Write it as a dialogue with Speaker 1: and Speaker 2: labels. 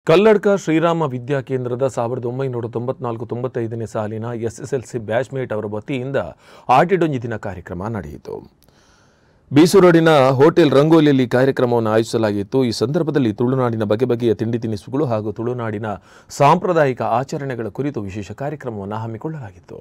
Speaker 1: ಕಲ್ಲಡ್ಕ ಶ್ರೀರಾಮ ವಿದ್ಯಾ ಕೇಂದ್ರದ 1994-95ನೇ ಸಾಲಿನ SSLC batchmate ಅವರ ವತಿಯಿಂದ ಆಟಿಡೊಂಜಿ ದಿನ ಕಾರ್ಯಕ್ರಮ ನಡೆಯಿತು. ಬೀಸೂರೋಡಿನ ಹೋಟೆಲ್ ರಂಗೋಲಿಯಲ್ಲಿ ಕಾರ್ಯಕ್ರಮವನ್ನು ಆಯೋಜಿಸಲಾಗಿತ್ತು. ಈ ಸಂದರ್ಭದಲ್ಲಿ ತುಳುನಾಡಿನ ಬಗೆಬಗೆಯ ತಿಂಡಿ ತಿನಿಸುಗಳು ಹಾಗೂ ತುಳುನಾಡಿನ ಸಾಂಪ್ರದಾಯಿಕ ಆಚರಣೆಗಳ ಕುರಿತು ವಿಶೇಷ ಕಾರ್ಯಕ್ರಮವನ್ನು ಹಮ್ಮಿಕೊಳ್ಳಲಾಗಿತ್ತು.